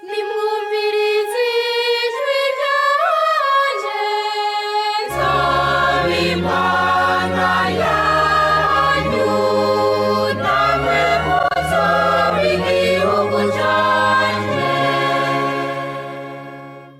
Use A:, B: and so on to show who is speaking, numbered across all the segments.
A: nimwumvirize ijwi ryanje, nzaba Imana yanyu, namwe muzoba igihugu canje.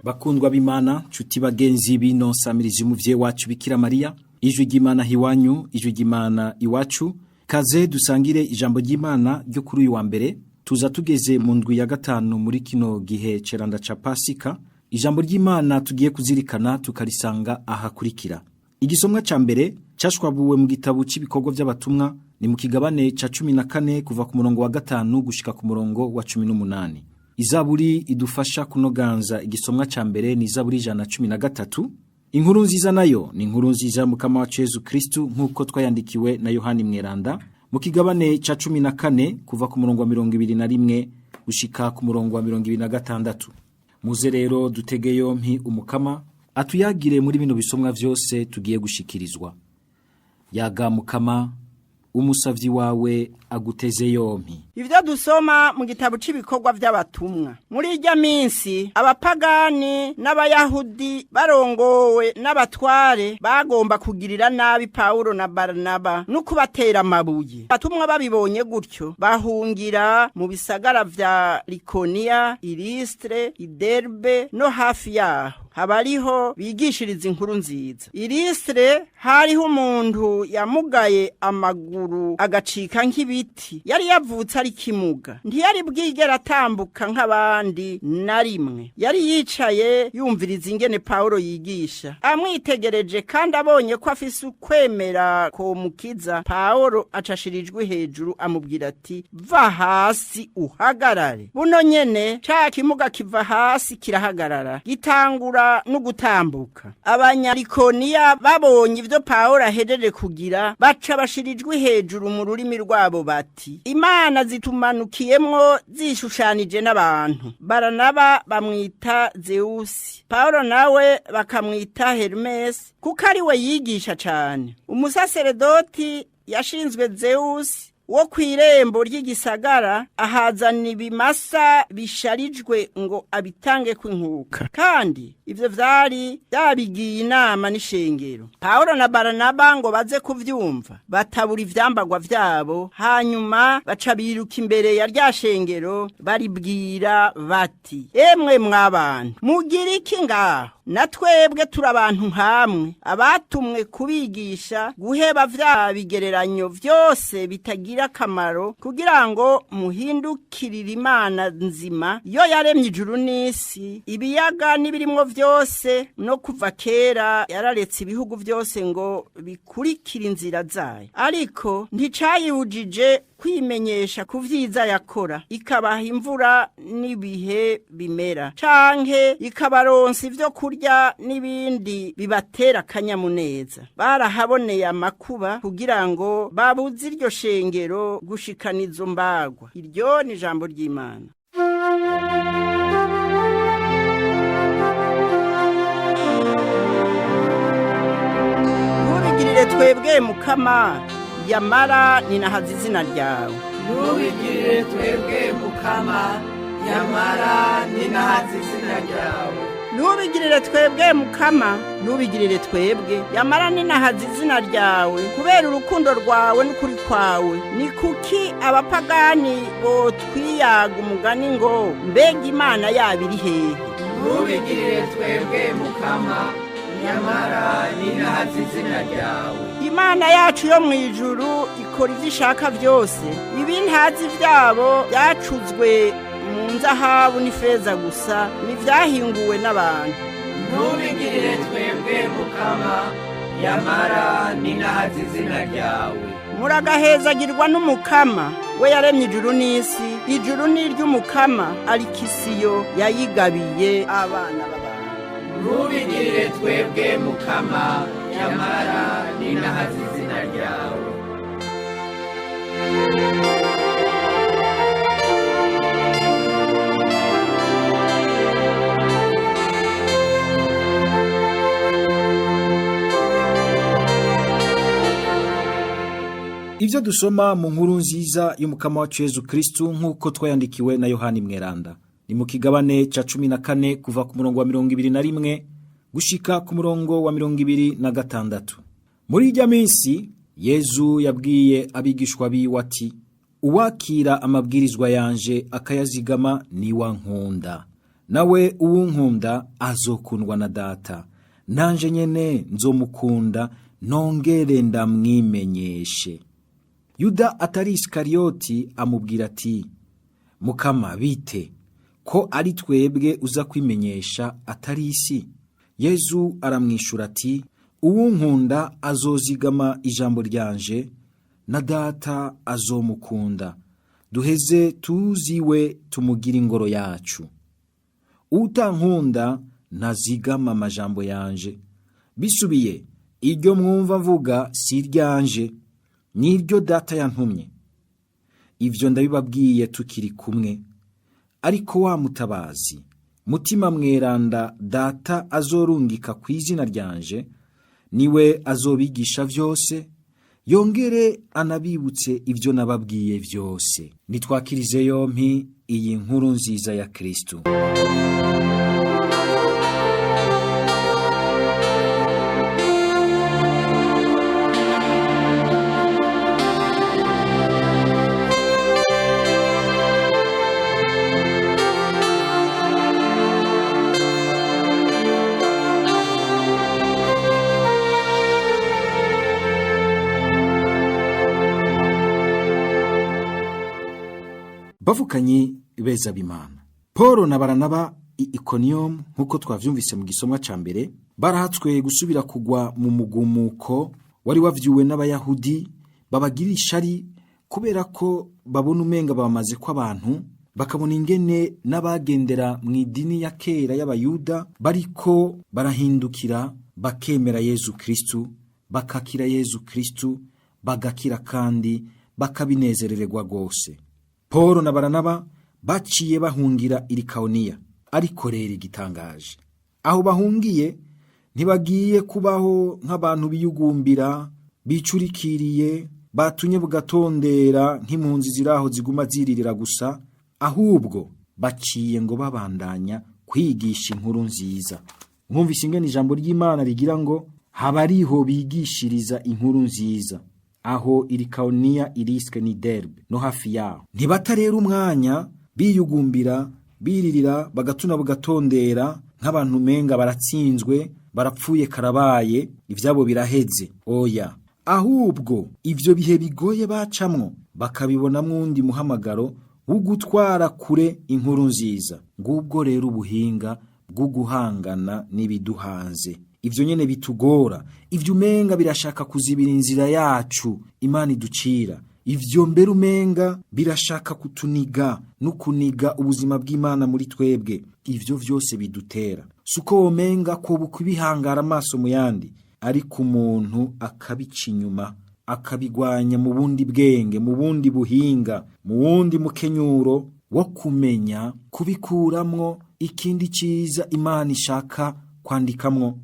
B: Bakundwa b'Imana, nshuti bagenzi bino nsamirizi umuvyeyi wacu Bikira Mariya, ijwi ry'Imana hiwanyu, ijwi ry'Imana iwacu. Kaze dusangire ijambo ry'Imana ryo kuri uyu wa mbere. Tuza tugeze mu ndwi ya gatanu muri kino gihe ceranda ca Pasika. Ijambo ry'Imana tugiye kuzirikana tukarisanga ahakurikira. Igisomwa ca mbere cashwabuwe mu gitabo c'ibikorwa vy'abatumwa, ni mu kigabane ca 14 kuva ku murongo wa 5 gushika ku murongo wa 18. Izaburi idufasha kunoganza igisomwa ca mbere ni Izaburi 113. Inkuru nziza nayo ni inkuru nziza mukama wacu Yesu Kristu nkuko twayandikiwe na Yohani Mweranda mu kigabane ca 14 kuva ku murongo wa 21 gushika ku murongo wa 26. Muze rero dutege yompi umukama atuyagire muri bino bisomwa vyose tugiye gushikirizwa. Yaga mukama, umusavyi wawe aguteze yompi.
C: Ivyo dusoma mu gitabo c'ibikorwa vy'abatumwa. Muri irya minsi abapagani n'abayahudi barongowe n'abatware bagomba kugirira nabi Paulo na Barnaba no kubatera amabuye. Abatumwa babibonye gutyo bahungira mu bisagara vya Likonia, Ilistre, Iderbe no hafi yaho. Habariho bigishiriza inkuru nziza. Ilistre hariho umuntu yamugaye amaguru agacika nk'ibiti. Yari yavutse ari kimuga. Ntiyari bwigera atambuka nk'abandi na rimwe. Yari yicaye yumviriza ingene Paulo yigisha. Amwitegereje kandi abonye ko afise ukwemera ko mukiza, Paulo acashirijwe hejuru amubwira ati, "Va hasi uhagarare." Buno nyene ca kimuga kiva hasi kirahagarara. Gitangura no gutambuka. Abanyarikoniya babonye ivyo Paulo ahejeje kugira, baca bashirijwe hejuru mu rurimi rwabo bati, "Imana zitumanukiyemwo zishushanije n'abantu." Baranaba bamwita Zeusi, Paulo nawe bakamwita Hermes, kuko ari we yigisha cane. Umusaseredoti yashinzwe Zeusi wo kw'irembo ry'igisagara ahazana ibimasa bisharijwe ngo abitange kw'inkuka, kandi ivyo vyari byabigiye inama n'ishengero. Paulo na Baranaba ngo baze kuvyumva, batabura ivyambagwa vyabo, hanyuma baca biruka imbere ya rya shengero baribwira bati, "Emwe mw'abantu, mugira iki ngaho? Na twebwe turi abantu nkamwe, abatumwe kubigisha guheba vya bigereranyo vyose bitagira akamaro, kugira ngo muhindukirire Imana nzima yo yaremye ijuru n'isi, ibiyaga n'ibirimwo vyose, no kuva kera yararetse ibihugu vyose ngo bikurikire inzira zayo. Ariko nticayibujije kwimenyesha ku vyiza yakora, ikabaha imvura n'ibihe bimera, canke ikabaronsa ivyo kurya n'ibindi bibatera akanyamuneza. Barahaboneye amakuba kugira ngo babuze iryo shengero gushikana izo mbagwa." Iryo ni ijambo ry'Imana. Ntubigirire twebwe mukama, yamara ninahaza izina ryawe.
D: Ntubigirire twebwe mukama, yamara ninahaza izina ryawe.
C: Ntubigirire twebwe mukama, ntubigirire twebwe, yamara ninahaza izina ryawe, kubera urukundo rwawe n'ukuri kwawe. Ni kuki abapagani bo twiyaga umugani ngo, mbega Imana yabo iri hehe?
D: Ntubigirire twebwe mukama, yamara ninahaza izina ryawe.
C: Imana yacu yo mw'ijuru ikora ivyo ishaka vyose. Ibintazi vyabo byacuzwe mu nzahabu n'ifeza gusa, nivyahinguwe n'abantu.
D: Ntubigirire twebwe mukama, yamara ninahaza izina ryawe.
C: Muragahezagirwa n'umukama, we yaremye ijuru n'isi. Ijuru ni iry'umukama, ariko isi yo yayigabiye abana b'abantu.
D: Ntubigirire twebwe mukama, yamara ninahaza izina ryawe.
B: Ivyo dusoma mu nkuru nziza y'umukama wacu Yesu Kristu nkuko twayandikiwe na Yohani Mweranda. ni mu kigabane ca 14 kuva ku murongo wa 21 gushika ku murongo wa 26. Muri irya minsi Yezu yabwiye abigishwa biwe ati, uwakira amabwirizwa yanje akayazigama ni wa nkunda, nawe uwunkunda azokundwa na Data, nanje nyene nzomukunda nongere ndamwimenyeshe. Yuda atari Iskariyoti amubwira ati, Mukama bite, ko ari twebwe uza kwimenyesha atari isi? Yezu aramwishura ati, uwunkunda azozigama ijambo ryanje, na Data azomukunda, duheze tuziwe tumugira ingoro yacu. Utankunda ntazigama amajambo yanje. Bisubiye, iryo mwumva mvuga si iryanje, ni iryo Data yantumye. Ivyo ndabibabwiye tukiri kumwe. Ariko wa Mutabazi, Mutima Mweranda Data azorungika ku izina ryanje, niwe azobigisha vyose, yongere anabibutse ivyo nababwiye vyose. Nitwakirize yompi iyi nkuru nziza ya Kristo. Bavukanyi beza b'Imana, Paulo na Baranaba i Ikoniyomu, nk'uko twavyumvise mu gisomwa ca mbere, barahatswe gusubira kugwa mu mugumuko wari wavyuwe n'Abayahudi babagirira ishari, kubera ko babona umenga bamaze ko abantu, bakabona ingene n'abagendera mu idini ya kera y'Abayuda bariko barahindukira bakemera Yezu Kristu, bakakira Yezu Kristu, bagakira kandi bakabinezerererwa rwose. Paulo na Baranaba baciye bahungira i Likawoniya. Ariko rero igitangaje, aho bahungiye ntibagiye kubaho nk'abantu biyugumbira, bicurikiriye, batunye bugatondera nk'impunzi ziraho ziguma ziririra gusa, ahubwo baciye ngo babandanya kwigisha inkuru nziza. Mwumvise ingene ijambo ry'Imana rigira ngo habariho bigishiriza inkuru nziza. Aho i Likawoniya, i Listre ni Derbe no hafi yaho, ntibatarera umwanya biyugumbira, biririra, bagatuna bugatondera nk'abantu menga baratsinzwe, barapfuye karabaye, ivyabo biraheze. Oya, ahubwo ivyo bihe bigoye bacamwo bakabibonamwo undi muhamagaro wo gutwara kure inkuru nziza. Ngubwo rero ubuhinga bwo guhangana n'ibiduhanze, ivyo nyene bitugora, ivyo umenga birashaka kuzibira inzira yacu Imana iducira, ivyo mbere umenga birashaka kutuniga no kuniga ubuzima bw'Imana muri twebwe. Ivyo vyose bidutera suko womenga ko bukubihangara amaso mu yandi, ariko umuntu akabica inyuma, akabigwanya mu bundi bwenge, mu bundi buhinga, mu wundi mukenyuro wo kumenya kubikuramwo ikindi ciza Imana ishaka kwandikamwo.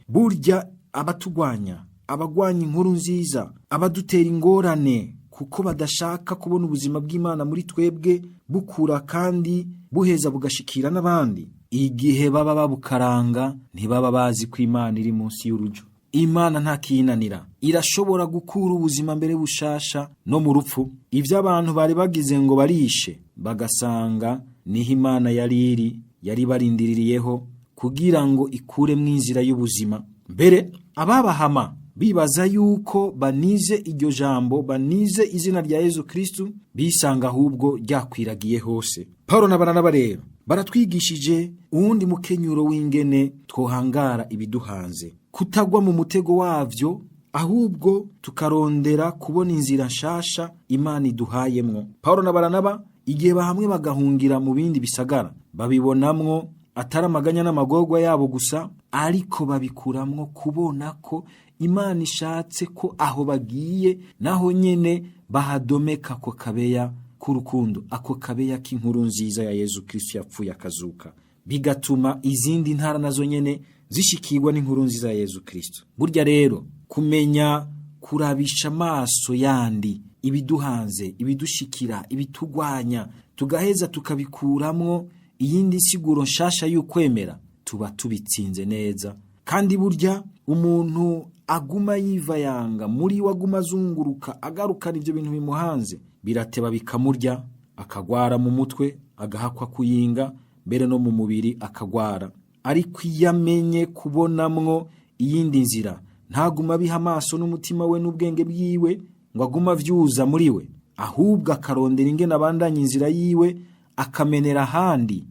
B: Burya abatugwanya, abagwanya inkuru nziza, abadutera ingorane kuko badashaka kubona ubuzima bw'Imana muri twebwe bukura kandi buheza bugashikira n'abandi, igihe baba babukaranga ntibaba bazi ko Imana iri munsi y'urujo. Imana nta kinanira, irashobora gukura ubuzima mbere bushasha no mu rupfu. Ivyo abantu bari bagize ngo barishe, bagasanga niho Imana yari barindiririyeho kugira ngo ikure mw'inzira y'ubuzima. Mbere ababahama bibaza yuko banize iryo jambo, banize izina rya Yezu Kristu, bisanga ahubwo ryakwiragiye hose. Paulo na Baranaba rero baratwigishije uwundi mukenyuro w'ingene twohangara ibiduhanze, kutagwa mu mutego wavyo, ahubwo tukarondera kubona inzira nshasha Imana iduhayemwo. Paulo na Baranaba igihe bahamwe bagahungira mu bindi bisagara, babibonamwo atari amaganya n'amagorwa yabo gusa, ariko babikuramwo kubona ko Imana ishatse ko aho bagiye naho nyene bahadomeka ko kabeya k'urukundo, ako kabeya k'inkuru nziza ya Yezu Kristo yapfuye akazuka, bigatuma izindi ntara nazo nyene zishikirwa n'inkuru nziza ya Yezu Kristo. Burya rero kumenya kurabisha amaso yandi ibiduhanze, ibidushikira, ibitugwanya, tugaheza tukabikuramwo iyindi nsiguro nshasha y'ukwemera, tuba tubitsinze neza. Kandi burya umuntu aguma yivayanga muri we, aguma azunguruka agarukana ibyo bintu bimuhanze, birateba bikamurya, akagwara mu mutwe, agahakwa kuyinga, mbere no mu mubiri akagwara. Ariko iyo amenye kubonamwo iyindi nzira, ntaguma biha amaso n'umutima we n'ubwenge bwiwe ngo aguma avyuza muri we, ahubwo akarondera ingene abandanya inzira yiwe, akamenera ahandi,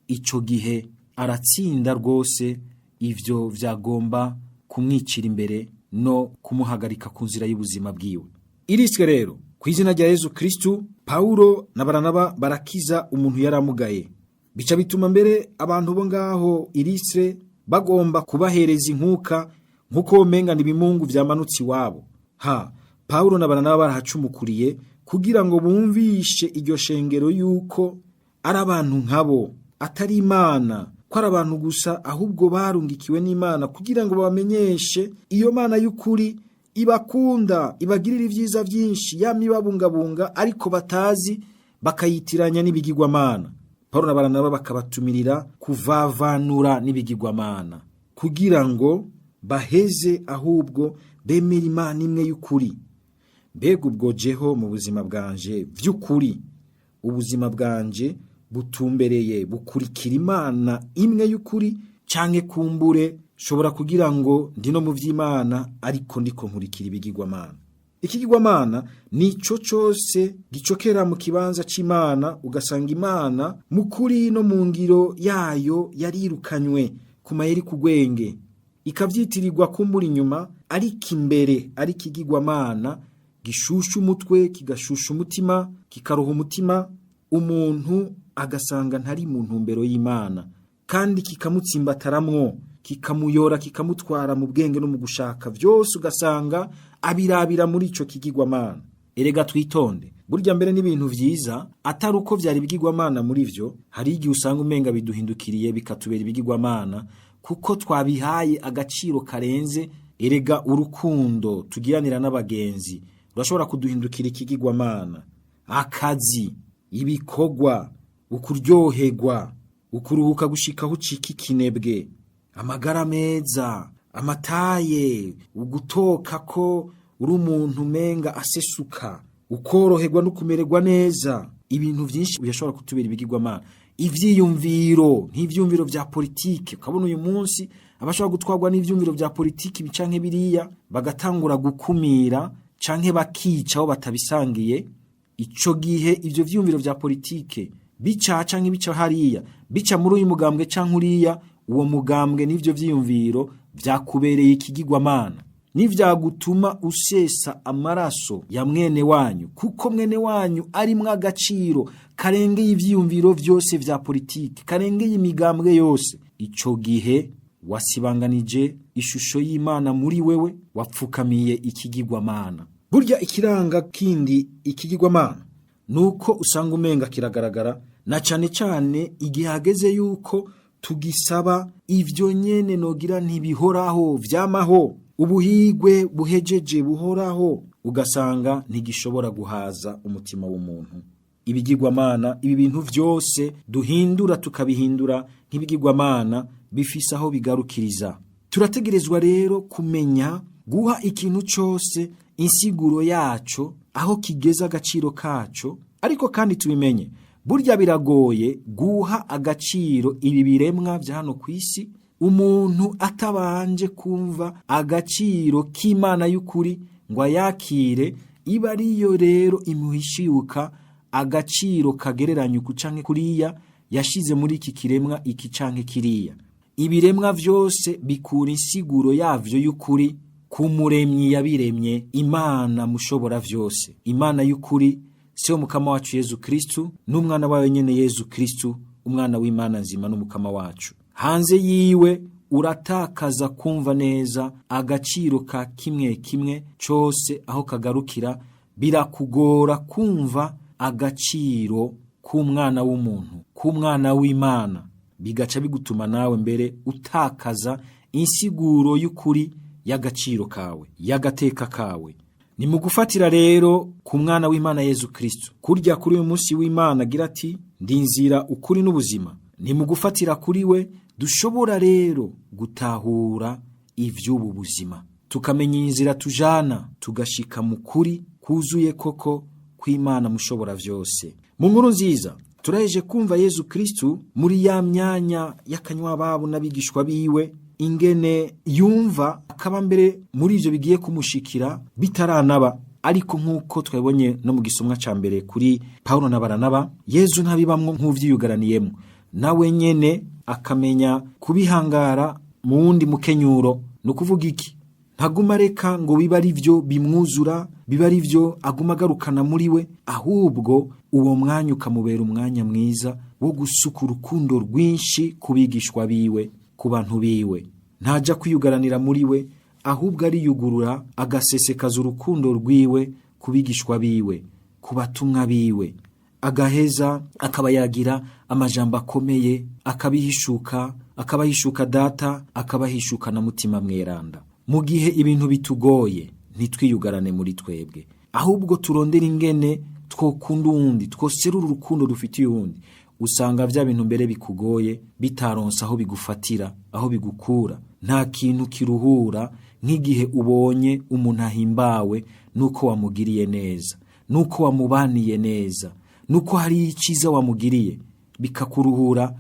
B: ico gihe aratsinda rwose ivyo vyagomba kumwicira imbere no kumuhagarika ku nzira y'ubuzima bwiwe. Iriswe rero ku izina rya Yesu Kristu, Paulo na Baranaba barakiza umuntu yaramugaye, bica bituma mbere abantu bo ngaho Irisre bagomba kubahereza inkuka nkuko mengana ibimungu vyamanutse iwabo. Paulo na Baranaba barahacumukuriye kugira ngo bumvishe iryo shengero yuko ari abantu nkabo, atari Imana, ko ari abantu gusa, ahubwo barungikiwe n'Imana kugira ngo babamenyeshe iyo Mana y'ukuri ibakunda, ibagirira ivyiza vyinshi, yamye ibabungabunga, ariko batazi, bakayitiranya n'ibigirwamana. Paulo na Baranaba bakabatumirira kuvavanura n'ibigirwamana kugira ngo baheze ahubwo bemera Imana imwe y'ukuri. Mbega ubwo jeho mu buzima bwanje vy'ukuri, ubuzima bwanje butumbereye bukurikira Imana imwe y'ukuri, canke kumbure shobora kugira ngo ndi no mu vy'Imana ariko ndiko nkurikira ibigirwamana? Ikigirwamana nico cose gicokera mu kibanza c'Imana, ugasanga Imana mu kuri no mu ngiro yayo yarirukanywe ku mayeri kugwenge, ikavyitirirwa kumbura inyuma, ariko imbere ari ikigirwamana gishusha umutwe, kigashusha umutima, kikaroha umutima, umuntu agasanga ntari mu ntumbero y'Imana, kandi kikamutsimbataramwo, kikamuyora, kikamutwara mu bwenge no mu gushaka vyose, ugasanga abirabira muri ico kigirwamana. Erega twitonde, burya mbere n'ibintu vyiza atari uko vyari bigirwamana muri vyo, hari igihe usanga umenga biduhindukiriye bikatubera ibigirwamana kuko twabihaye agaciro karenze. Erega urukundo tugiranira n'abagenzi urashobora kuduhindukira ikigirwamana. Akazi, ibikorwa, ukuryoherwa, ukuruhuka gushikaho ucika ikinebwe, amagara meza, amataye, ugutoka ko uri umuntu umenga asesuka, ukoroherwa no kumererwa neza, ibintu vyinshi byashobora kutubera ibigirwamana. Ivyiyumviro, nk'ivyumviro vya politike, ukabona uyu munsi abashobora gutwarwa n'ivyumviro vya politike bicanke biriya, bagatangura gukumira canke bakica aho batabisangiye. Ico gihe ivyo vyumviro vya politike bica canke bica hariya, bica muri uyu mugambwe canke uriya, uwo mugambwe n'ivyo vyiyumviro vyakubereye ikigirwamana, n'ivyagutuma usesa amaraso ya mwene wanyu, kuko mwene wanyu ari mwa agaciro karengeye ivyiyumviro vyose vya politike, karengeye imigambwe yose. Ico gihe wasibanganije ishusho y'Imana muri wewe, wapfukamiye ikigirwamana. Burya ikiranga kindi ikigirwamana nuko usanga umenga kiragaragara, na cane cane igihe hageze yuko tugisaba ivyo nyene nogira ntibihoraho vyamaho, ubuhigwe buhejeje buhoraho, ugasanga ntigishobora guhaza umutima w'umuntu. Ibigirwamana, ibi bintu vyose duhindura tukabihindura nk'ibigirwamana, bifise aho bigarukiriza. Turategerezwa rero kumenya guha ikintu cose insiguro yaco, aho kigeza agaciro kaco, ariko kandi tubimenye burya biragoye guha agaciro ibi biremwa vya hano kw'isi umuntu atabanje kumva agaciro k'Imana y'ukuri ngo ayakire. Iba ariyo rero imuhishiuka agaciro kagereranya uku canke kuriya yashize muri iki kiremwa iki canke kiriya. Ibiremwa vyose bikura insiguro yavyo y'ukuri ku muremyi yabiremye, Imana mushobora vyose, Imana y'ukuri, se umukama wacu Yesu Kristu n'umwana wawe nyene Yesu Kristu, umwana w'Imana nzima n'umukama wacu. Hanze yiwe uratakaza kumva neza agaciro ka kimwe kimwe cose aho kagarukira, birakugora kumva agaciro k'umwana w'umuntu, k'umwana w'Imana, bigaca bigutuma nawe mbere utakaza insiguro y'ukuri y'agaciro kawe, y'agateka kawe. Ni mu gufatira rero ku mwana w'Imana Yesu Kristo, kurya kuri uyu munsi w'Imana agira ati ndi inzira, ukuri n'ubuzima, ni mu gufatira kuri we dushobora rero gutahura ivy'ubu buzima, tukamenya inzira tujana, tugashika mu kuri kuzuye koko kw'Imana mushobora vyose. Mu nkuru nziza turaheje kumva Yezu Kristu muri ya myanya y'akanywa babo n'abigishwa biwe, ingene yumva akaba mbere muri ivyo bigiye kumushikira bitaranaba. Ariko nk'uko twabonye no mu gisomwa ca mbere kuri Pawulo na Baranaba, Yezu ntabibamwo nk'uvyiyugaraniyemwo, nawe nyene akamenya kubihangara mu wundi mukenyuro. No kuvuga iki? Ntaguma reka ngo biba ari vyo bimwuzura, biba ari vyo aguma agarukana muri we, ahubwo uwo mwanya ukamubera umwanya mwiza wo gusuka urukundo rwinshi ku bigishwa biwe, ku bantu biwe. Ntaja kwiyugaranira muri we, ahubwo ariyugurura agasesekaza urukundo rwiwe ku bigishwa biwe, ku batumwa biwe, agaheza akaba yagira amajambo akomeye, akabahishuka Data, akabahishuka na Mutima Mweranda. Mu gihe ibintu bitugoye ntitwiyugarane muri twebwe, ahubwo turondera ingene twokunda uwundi, twoserura urukundo dufitiye uwundi. Usanga vya bintu mbere bikugoye bitaronsa aho bigufatira, aho bigukura. Nta kintu kiruhura nk'igihe ubonye umuntu ahimbawe nuko wamugiriye neza, nuko wamubaniye neza, nuko hari iciza wamugiriye, bikakuruhura,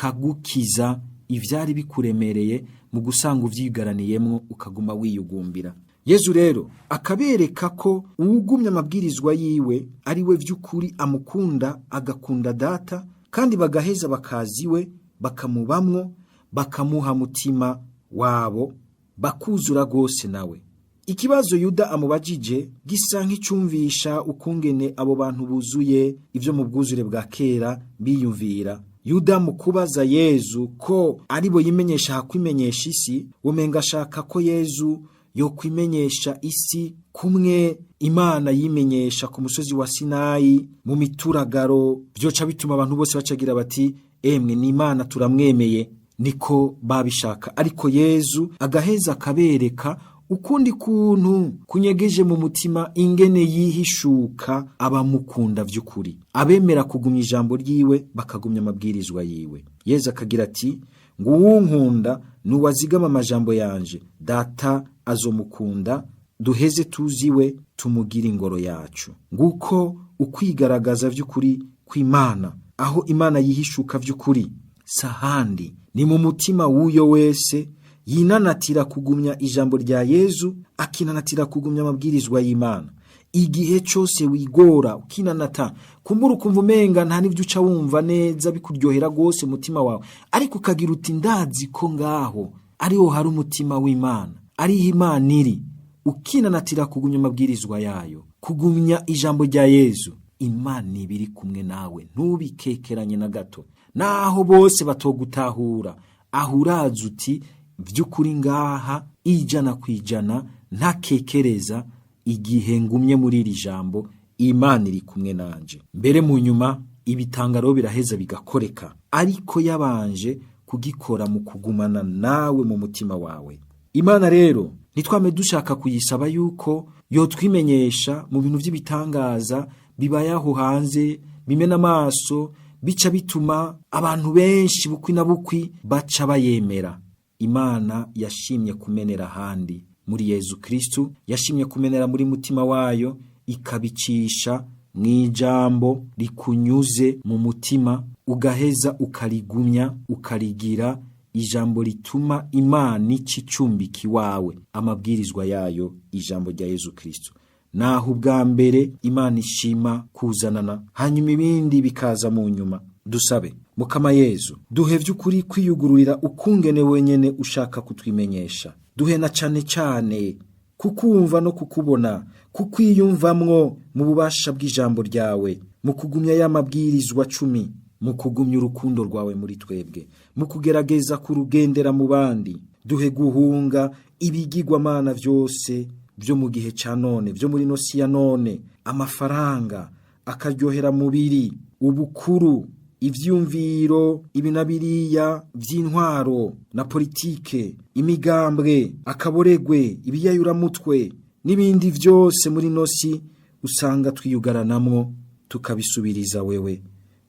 B: bikagukiza ivyari bikuremereye mu gusanga uvyigaraniyemwo ukaguma wiyugumbira. Yezu rero akabereka ko uwugumya amabwirizwa yiwe ari we vy'ukuri amukunda, agakunda Data, kandi bagaheza bakaziwe, bakamubamwo, bakamuha mutima wabo, bakuzura gose nawe. Ikibazo Yuda amubajije gisa nk'icumvisha ukungene abo bantu buzuye ivyo mu bwuzure bwa kera biyumvira. Yuda mu kubaza Yezu ko aribo yimenyesha hakwimenyesha isi, womenga ashaka ko Yezu yo kwimenyesha isi kumwe Imana yimenyesha ku musozi wa Sinayi mu mituragaro, byoca bituma abantu bose bacagira bati emwe ni Imana turamwemeye. Niko babishaka, ariko Yezu agaheza akabereka ukundi kuntu kunyegeje mu mutima, ingene yihishuka abamukunda vy'ukuri, abemera kugumya ijambo ryiwe, bakagumya amabwirizwa yiwe. Yezu akagira ati ngo uwunkunda nuwazigama amajambo yanje, Data azomukunda, duheze tuziwe, tumugira ingoro yacu. Nguko ukwigaragaza vy'ukuri kw'Imana, aho Imana yihishuka vy'ukuri sahandi ni mu mutima w'uyo wese yinanatira kugumya ijambo rya Yezu, akinanatira kugumya amabwirizwa y'Imana. Igihe cyose wigora ukinanata, kumbura ukumva umenga nta n'ivyo uca wumva neza bikuryohera gose mutima wawe, ariko ukagira uti ndazi ko ngaho ariho hari umutima w'Imana, ariho Imana iri. Ukinanatira kugumya amabwirizwa yayo, kugumya ijambo rya Yezu, Imana ibiri kumwe nawe, ntubikekeranye na gato. Naho bose batogutahura, ahuraza uti vy'ukuri ngaha ijana kwijana ntakekereza, igihe ngumye muri iri jambo Imana iri kumwe nanje. Mbere mu nyuma ibitangaro biraheza bigakoreka, ariko yabanje kugikora mu kugumana nawe mu mutima wawe. Imana rero nitwame dushaka kuyisaba yuko yotwimenyesha mu bintu vy'ibitangaza bibayaho hanze, bimena amaso, bica bituma abantu benshi bukwi na bukwi baca bayemera. Imana yashimye kumenera handi muri Yezu Kristu, yashimye kumenera muri mutima wayo, ikabicisha mwijambo rikunyuze mu mutima, ugaheza ukarigumya, ukarigira ijambo rituma Imana icicumbiki wawe, amabwirizwa yayo, ijambo rya Yezu Kristu. Naho ubwa mbere Imana ishima kuzanana, hanyuma ibindi bikaza mu nyuma. Dusabe Mukama Yezu, duhe vy'ukuri kwiyugururira ukungene wenyene ushaka kutwimenyesha. Duhe na cane cane kukumva no kukubona, kukwiyumvamwo mu bubasha bw'ijambo ryawe, mu kugumya y'amabwirizwa 10, mu kugumya urukundo rwawe muri twebwe, mu kugerageza kurugendera mu bandi. Duhe guhunga ibigirwamana vyose vyo mu gihe ca none, vyo muri nosi ya none, amafaranga akaryohera mubiri, ubukuru, ivyumviro, ibinabiriya vy'intwaro na politike, imigambwe, akaboregwe, ibiyayuramutwe n'ibindi vyose muri nosi usanga twiyugaranamwo, tukabisubiriza wewe.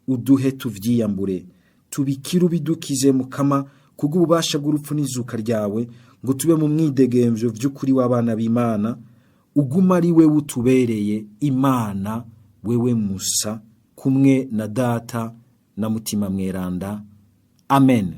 B: Uduhe tuvyiyambure, tubikire ubidukize Mukama kubw'ububasha bw'urupfu n'izuka ryawe, ngo tube mu mwidegemvyo vy'ukuri w'abana b'Imana, uguma ari wewe utubereye Imana, wewe Musa, kumwe na Data na Mutima Mweranda. Amen.